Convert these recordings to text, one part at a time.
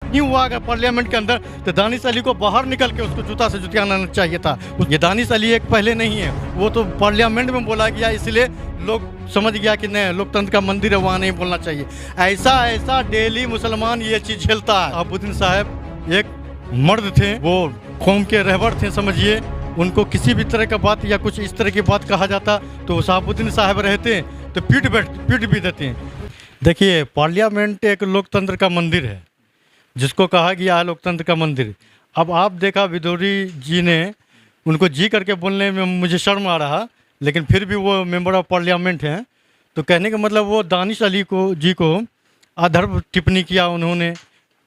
नहीं हुआ अगर पार्लियामेंट के अंदर तो दानिश अली को बाहर निकल के उसको जूता से जुतियाना चाहिए था। ये दानिश अली एक पहले नहीं है, वो तो पार्लियामेंट में बोला गया इसलिए लोग समझ गया कि नहीं लोकतंत्र का मंदिर है, वहाँ नहीं बोलना चाहिए। ऐसा डेली मुसलमान ये चीज़ झेलता है। शहाबुद्दीन साहब एक मर्द थे, वो कौम के रहबर थे समझिए। उनको किसी भी तरह का बात या कुछ इस तरह की बात कहा जाता तो शहाबुद्दीन साहब रहते तो पीट भी देते हैं। देखिए पार्लियामेंट एक लोकतंत्र का मंदिर है, जिसको कहा गया है लोकतंत्र का मंदिर। अब आप देखा विदोरी जी ने उनको जी करके बोलने में मुझे शर्म आ रहा, लेकिन फिर भी वो मेंबर ऑफ पार्लियामेंट हैं। तो कहने का मतलब वो दानिश अली जी को अधर्म टिप्पणी किया उन्होंने।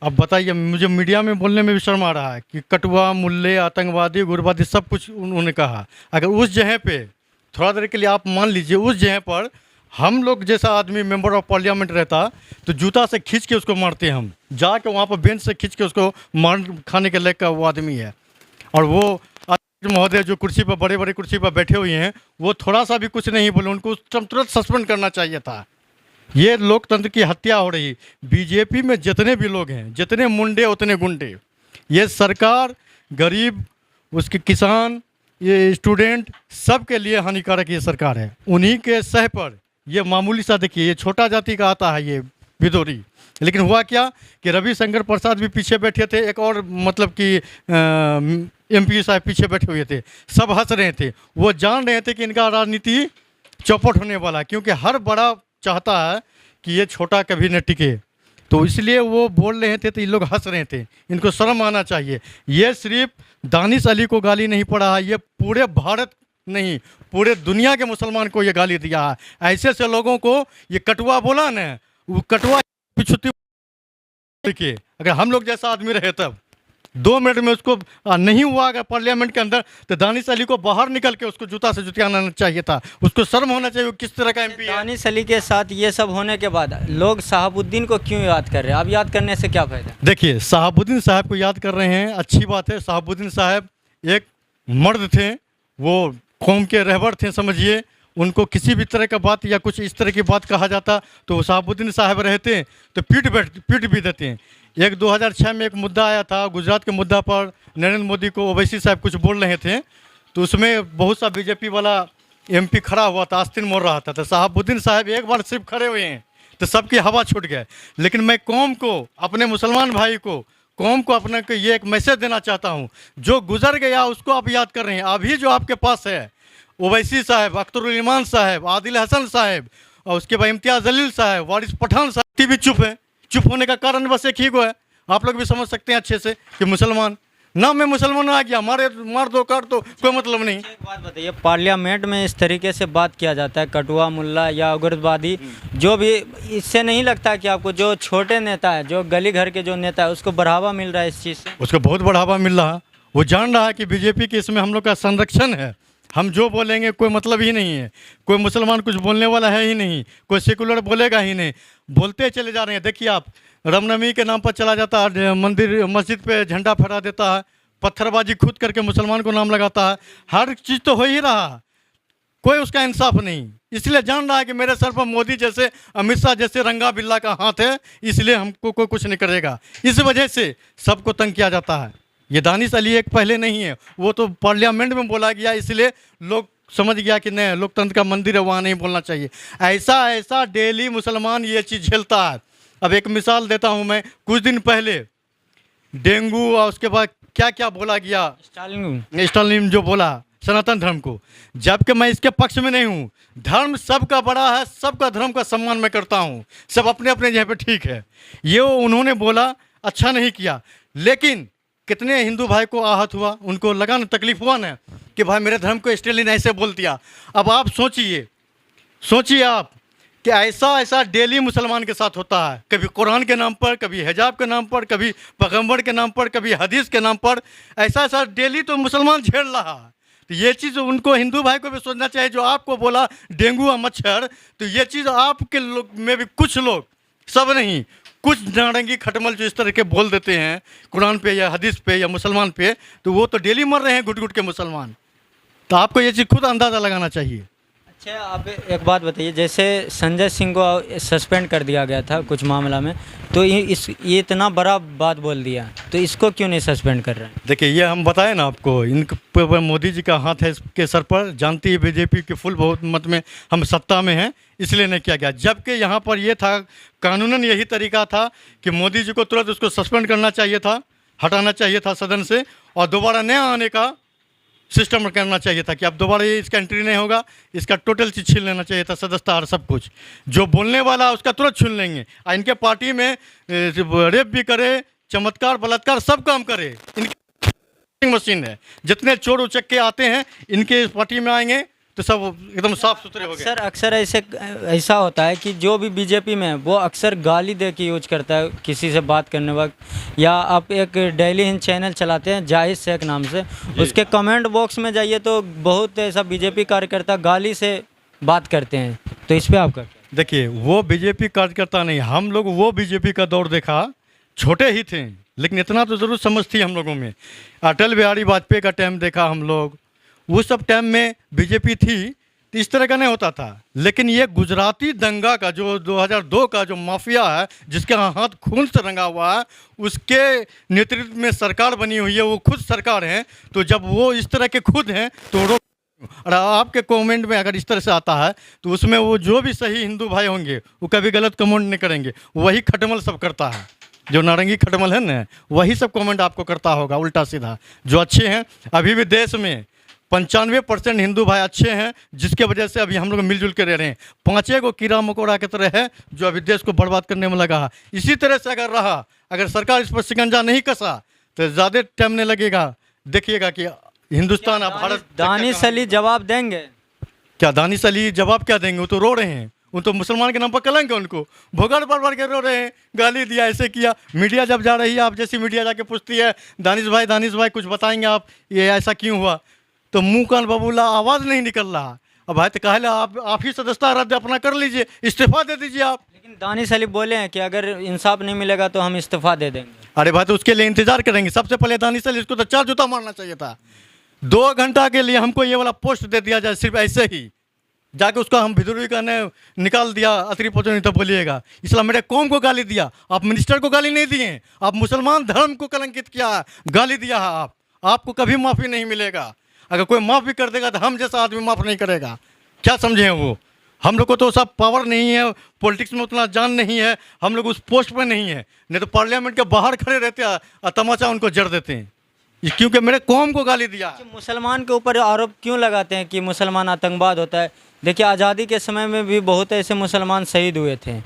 अब बताइए, मुझे मीडिया में बोलने में भी शर्म आ रहा है कि कटुआ, मुल्ले, आतंकवादी, उग्रवादी सब कुछ उन्होंने कहा। अगर उस जगह पे थोड़ा देर के लिए आप मान लीजिए उस जगह पर हम लोग जैसा आदमी मेंबर ऑफ पार्लियामेंट रहता तो जूता से खींच के उसको मारते। हम जाके वहाँ पर बेंच से खींच के उसको मार खाने के लायक का वो आदमी है। और वो महोदय जो कुर्सी पर बड़े कुर्सी पर बैठे हुए हैं, वो थोड़ा सा भी कुछ नहीं बोले, उनको तुरंत सस्पेंड करना चाहिए था। ये लोकतंत्र की हत्या हो रही। बीजेपी में जितने भी लोग हैं, जितने मुंडे उतने गुंडे। ये सरकार गरीब, उसके किसान, ये स्टूडेंट, सब के लिए हानिकारक ये सरकार है। उन्हीं के सह पर ये मामूली सा देखिए, ये छोटा जाति का आता है ये विदोरी। लेकिन हुआ क्या कि रविशंकर प्रसाद भी पीछे बैठे थे, एक और मतलब कि एमपी साहब पीछे बैठे हुए थे, सब हंस रहे थे। वो जान रहे थे कि इनका राजनीति चौपट होने वाला, क्योंकि हर बड़ा चाहता है कि ये छोटा कभी न टिके। तो इसलिए वो बोल रहे थे तो ये लोग हंस रहे थे। इनको शर्म आना चाहिए। ये सिर्फ दानिश अली को गाली नहीं पड़ा है, ये पूरे भारत नहीं पूरे दुनिया के मुसलमान को ये गाली दिया है। ऐसे ऐसे लोगों को ये कटुआ बोला ना, वो कटुआ पिछुती के अगर हम लोग जैसा आदमी रहे तब 2 मिनट में उसको नहीं हुआ अगर पार्लियामेंट के अंदर तो दानिश अली को बाहर निकल के उसको जूता से जुतियाना चाहिए था। उसको शर्म होना चाहिए किस तरह का एमपी है। दानिश अली के साथ ये सब होने के बाद लोग शहाबुद्दीन को क्यों याद कर रहे हैं? अब याद करने से क्या फायदा? देखिए शहाबुद्दीन साहब को याद कर रहे हैं, अच्छी बात है। शहाबुद्दीन साहब एक मर्द थे, वो कौम के रहबर थे समझिए। उनको किसी भी तरह का बात या कुछ इस तरह की बात कहा जाता तो शहाबुद्दीन साहब रहते तो पीट भी देते हैं। एक 2006 में एक मुद्दा आया था गुजरात के मुद्दा पर, नरेंद्र मोदी को ओवैसी साहब कुछ बोल रहे थे तो उसमें बहुत सा बीजेपी वाला एमपी खड़ा हुआ था, आस्तीन मोड़ रहा था। तो शहाबुद्दीन साहब एक बार सिर्फ खड़े हुए हैं तो सबकी हवा छूट गए। लेकिन मैं कौम को, अपने मुसलमान भाई को, कौम को अपने को ये एक मैसेज देना चाहता हूँ, जो गुजर गया उसको आप याद कर रहे हैं। अभी जो आपके पास है ओवैसी साहब, अख्तरुल इमान साहब, आदिल हसन साहब और उसके बाद इम्तियाज़ जलील साहब, वारिस पठान साहब भी चुप है। चुप होने का कारण बस एक ही को है, आप लोग भी समझ सकते हैं अच्छे से कि मुसलमान ना, मैं मुसलमान आ गया मार दो काट दो, कोई मतलब नहीं। एक बात बताइए, पार्लियामेंट में इस तरीके से बात किया जाता है, कटुआ, मुल्ला या उग्रवादी जो भी, इससे नहीं लगता कि आपको जो छोटे नेता है, जो गली घर के जो नेता है, उसको बढ़ावा मिल रहा है इस चीज़ से? उसको बहुत बढ़ावा मिल रहा है। वो जान रहा है कि बीजेपी के इसमें हम लोग का संरक्षण है। हम जो बोलेंगे कोई मतलब ही नहीं है, कोई मुसलमान कुछ बोलने वाला है ही नहीं, कोई सेकुलर बोलेगा ही नहीं, बोलते चले जा रहे हैं। देखिए आप, रामनवमी के नाम पर चला जाता है मंदिर मस्जिद पे, झंडा फहरा देता है, पत्थरबाजी खुद करके मुसलमान को नाम लगाता है। हर चीज़ तो हो ही रहा, कोई उसका इंसाफ नहीं। इसलिए जान रहा है कि मेरे सर पर मोदी जैसे, अमित शाह जैसे रंगा बिल्ला का हाथ है, इसलिए हमको कोई कुछ नहीं करेगा। इस वजह से सबको तंग किया जाता है। ये दानिश अली एक पहले नहीं है, वो तो पार्लियामेंट में बोला गया इसलिए लोग समझ गया कि नहीं लोकतंत्र का मंदिर है, वहाँ नहीं बोलना चाहिए। ऐसा डेली मुसलमान ये चीज़ झेलता है। अब एक मिसाल देता हूँ मैं, कुछ दिन पहले डेंगू और उसके बाद क्या क्या बोला गया, स्टालिन जो बोला सनातन धर्म को, जबकि मैं इसके पक्ष में नहीं हूँ। धर्म सबका बड़ा है, सबका धर्म का सम्मान मैं करता हूँ, सब अपने अपने जगह पे ठीक है। ये उन्होंने बोला, अच्छा नहीं किया, लेकिन कितने हिंदू भाई को आहत हुआ, उनको लगा ना, तकलीफ हुआ ना कि भाई मेरे धर्म को स्टालिन ऐसे बोल दिया। अब आप सोचिए आप कि ऐसा डेली मुसलमान के साथ होता है, कभी कुरान के नाम पर, कभी हिजाब के नाम पर, कभी पैगंबर के नाम पर, कभी हदीस के नाम पर, ऐसा डेली तो मुसलमान झेल रहा है। तो ये चीज़ उनको, हिंदू भाई को भी सोचना चाहिए। जो आपको बोला डेंगू और मच्छर, तो ये चीज़ आपके लोग में भी कुछ लोग, सब नहीं, कुछ नारंगी खटमल जो इस तरह के बोल देते हैं कुरान पे या हदीस पे या मुसलमान पे, तो वो तो डेली मर रहे हैं घुट घुट के मुसलमान। तो आपको ये चीज़ खुद अंदाज़ा लगाना चाहिए। अच्छा, आप एक बात बताइए, जैसे संजय सिंह को सस्पेंड कर दिया गया था कुछ मामला में, तो ये इतना बड़ा बात बोल दिया, तो इसको क्यों नहीं सस्पेंड कर रहे हैं? देखिए, ये हम बताएं ना आपको, इनके पर मोदी जी का हाथ है इसके सर पर। जानती है बीजेपी के फुल बहुमत में हम सत्ता में हैं, इसलिए नहीं किया गया। जबकि यहाँ पर ये था, कानूनन यही तरीका था कि मोदी जी को तुरंत उसको सस्पेंड करना चाहिए था, हटाना चाहिए था सदन से, और दोबारा नया आने का सिस्टम करना चाहिए था कि अब दोबारा ये इसका एंट्री नहीं होगा, इसका टोटल चीज़ छीन लेना चाहिए था, सदस्यता और सब कुछ। जो बोलने वाला है उसका तुरंत छीन लेंगे। और इनके पार्टी में रेप भी करे, चमत्कार बलात्कार सब काम करे। इनकी मशीन है, जितने चोर उचक्के आते हैं इनके पार्टी में आएंगे तो सब एकदम साफ सुथरे हो गए। अक्सर ऐसा होता है कि जो भी बीजेपी में है वो अक्सर गाली दे के यूज करता है किसी से बात करने वक्त, या आप एक डेली हिंद चैनल चलाते हैं जाहिद शेख नाम से, उसके कमेंट बॉक्स में जाइए तो बहुत ऐसा बीजेपी कार्यकर्ता गाली से बात करते हैं, तो इस पर आपका? देखिए, वो बीजेपी कार्यकर्ता नहीं, हम लोग वो बीजेपी का दौर देखा, छोटे ही थे लेकिन इतना तो ज़रूर समझ थी हम लोगों में। अटल बिहारी वाजपेयी का टाइम देखा हम लोग, उस सब टाइम में बीजेपी थी तो इस तरह का नहीं होता था। लेकिन ये गुजराती दंगा का जो 2002 का जो माफिया है, जिसके हाथ खून से रंगा हुआ है, उसके नेतृत्व में सरकार बनी हुई है, वो खुद सरकार है। तो जब वो इस तरह के खुद हैं तो और आपके कमेंट में अगर इस तरह से आता है तो उसमें वो जो भी सही हिंदू भाई होंगे वो कभी गलत कमेंट नहीं करेंगे। वही खटमल सब करता है, जो नारंगी खटमल है ना, वही सब कमेंट आपको करता होगा उल्टा सीधा। जो अच्छे हैं, अभी भी देश में 95% हिंदू भाई अच्छे हैं, जिसके वजह से अभी हम लोग मिलजुल के रह रहे हैं। 5 को कीड़ा मकोड़ा की तरह है जो अभी देश को बर्बाद करने में लगा है। इसी तरह से अगर रहा, अगर सरकार इस पर शिकंजा नहीं कसा तो ज़्यादा टाइम नहीं लगेगा। देखिएगा कि हिंदुस्तान अब भारत। दानिश अली जवाब देंगे क्या? दानिश अली जवाब क्या देंगे? वो तो रो रहे हैं, वो तो मुसलमान के नाम पर कलंक है, उनको भोगड़ बार के रो रहे हैं, गाली दिया, ऐसे किया। मीडिया जब जा रही है, आप जैसी मीडिया जाके पूछती है दानिश भाई कुछ बताएंगे आप, ये ऐसा क्यों हुआ, तो मुंह कान बबूला, आवाज़ नहीं निकल रहा। अब भाई तो कहले आप ही सदस्यता रद्द अपना कर लीजिए, इस्तीफा दे दीजिए आप। लेकिन दानिश अली बोले हैं कि अगर इंसाफ नहीं मिलेगा तो हम इस्तीफा दे देंगे। अरे भाई, तो उसके लिए इंतजार करेंगे। सबसे पहले दानिश अली इसको तो 4 जूता मारना चाहिए था। 2 घंटा के लिए हमको ये वाला पोस्ट दे दिया जाए, सिर्फ ऐसे ही जाके उसको हम भिदुरी करने निकाल दिया, अतरी पहुँचो नहीं तो बोलिएगा इसलिए मेरे कौम को गाली दिया। आप मिनिस्टर को गाली नहीं दिए, आप मुसलमान धर्म को कलंकित किया, गाली दिया है आप। आपको कभी माफ़ी नहीं मिलेगा। अगर कोई माफ़ भी कर देगा तो हम जैसा आदमी माफ़ नहीं करेगा। क्या समझे हैं वो? हम लोग को तो सब पावर नहीं है, पॉलिटिक्स में उतना जान नहीं है, हम लोग उस पोस्ट पर नहीं है, नहीं तो पार्लियामेंट के बाहर खड़े रहते हैं और तमाचा उनको जड़ देते हैं, क्योंकि मेरे कौम को गाली दिया। मुसलमान के ऊपर आरोप क्यों लगाते हैं कि मुसलमान आतंकवाद होता है? देखिए, आज़ादी के समय में भी बहुत ऐसे मुसलमान शहीद हुए थे,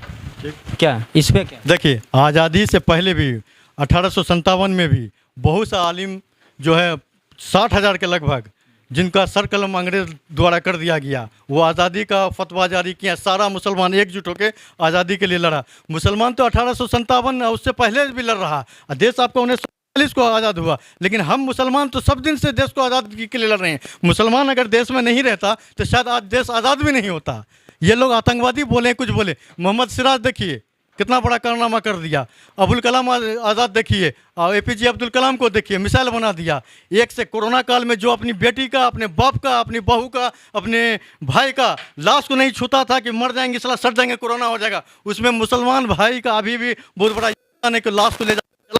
क्या इस पर क्या? देखिए, आज़ादी से पहले भी 1857 में भी बहुत सा आलिम जो है 60,000 के लगभग, जिनका सर कलम अंग्रेज द्वारा कर दिया गया, वो आज़ादी का फतवा जारी किया। सारा मुसलमान एकजुट होकर आज़ादी के लिए लड़ा। मुसलमान तो 1857 उससे पहले भी लड़ रहा। देश आपका 1940 को आज़ाद हुआ, लेकिन हम मुसलमान तो सब दिन से देश को आज़ाद के लिए लड़ रहे हैं। मुसलमान अगर देश में नहीं रहता तो शायद आज देश आज़ाद भी नहीं होता। ये लोग आतंकवादी बोले, कुछ बोले। मोहम्मद सिराज देखिए कितना बड़ा कारनामा कर दिया। अबुल कलाम आज़ाद देखिए, और APJ अब्दुल कलाम को देखिए, मिसाइल बना दिया। एक से कोरोना काल में जो अपनी बेटी का, अपने बाप का, अपनी बहू का, अपने भाई का लाश को नहीं छूता था कि मर जाएंगे, सला सड़ जाएंगे, कोरोना हो जाएगा, उसमें मुसलमान भाई का अभी भी बहुत बड़ा योगदान है कि लाश को ले जा,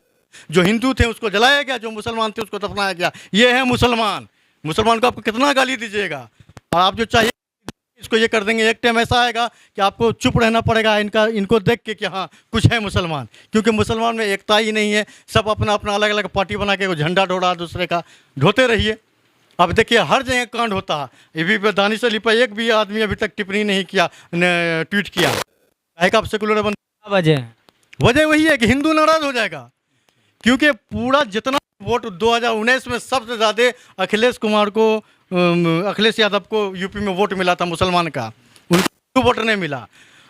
जो हिंदू थे उसको जलाया गया, जो मुसलमान थे उसको दफनाया गया। ये है मुसलमान। मुसलमान को आपको कितना गाली दीजिएगा, और आप जो चाहिए इसको ये कर देंगे। एक टाइम ऐसा आएगा कि आपको चुप रहना पड़ेगा इनको देख के कि हाँ कुछ है मुसलमान, क्योंकि मुसलमान में एकता ही नहीं है। सब अपना अपना अलग अलग पार्टी बना के झंडा ढोड़ा दूसरे का, ढोते रहिए। अब देखिए हर जगह कांड होता है। ये भी दानिश अली पर एक भी आदमी अभी तक टिप्पणी नहीं किया, ट्वीट किया है कि आप सेकुलर बन। वजह वही है कि हिंदू नाराज हो जाएगा, क्योंकि पूरा जितना वोट 2019 में सबसे ज़्यादा अखिलेश यादव को यूपी में वोट मिला था मुसलमान का, उनको वोट नहीं मिला।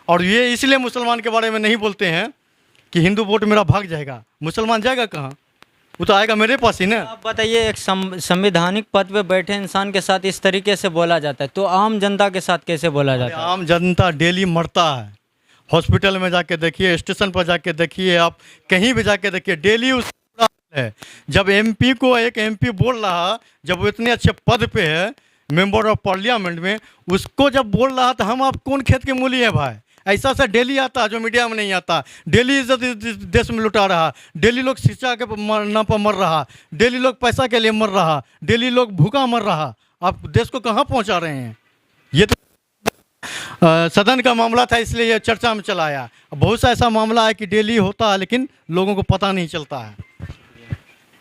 और ये इसलिए मुसलमान के बारे में नहीं बोलते हैं कि हिंदू वोट मेरा भाग जाएगा। मुसलमान जाएगा कहाँ? वो तो आएगा मेरे पास ही ना। आप बताइए, एक संवैधानिक पद पे बैठे इंसान के साथ इस तरीके से बोला जाता है, तो आम जनता के साथ कैसे बोला जाता है? आम जनता डेली मरता है। हॉस्पिटल में जाके देखिए, स्टेशन पर जाके देखिए, आप कहीं भी जाके देखिए, डेली उस है। जब MP को एक MP बोल रहा, जब वो इतने अच्छे पद पे है, मेंबर ऑफ पार्लियामेंट में, उसको जब बोल रहा था हम आप कौन खेत के मूली है भाई, ऐसा सा डेली आता जो मीडिया में नहीं आता। डेली इज्जत इस देश में लुटा रहा, डेली लोग शिक्षा के नाम पर मर रहा, डेली लोग पैसा के लिए मर रहा, डेली लोग भूखा मर रहा। आप देश को कहाँ पहुँचा रहे हैं? ये तो सदन का मामला था इसलिए ये चर्चा में चला आया। बहुत सा ऐसा मामला है कि डेली होता है लेकिन लोगों को पता नहीं चलता है।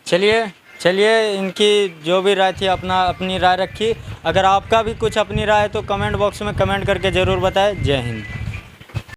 चलिए चलिए, इनकी जो भी राय थी अपनी राय रखी। अगर आपका भी कुछ अपनी राय है तो कमेंट बॉक्स में कमेंट करके ज़रूर बताएं। जय हिंद।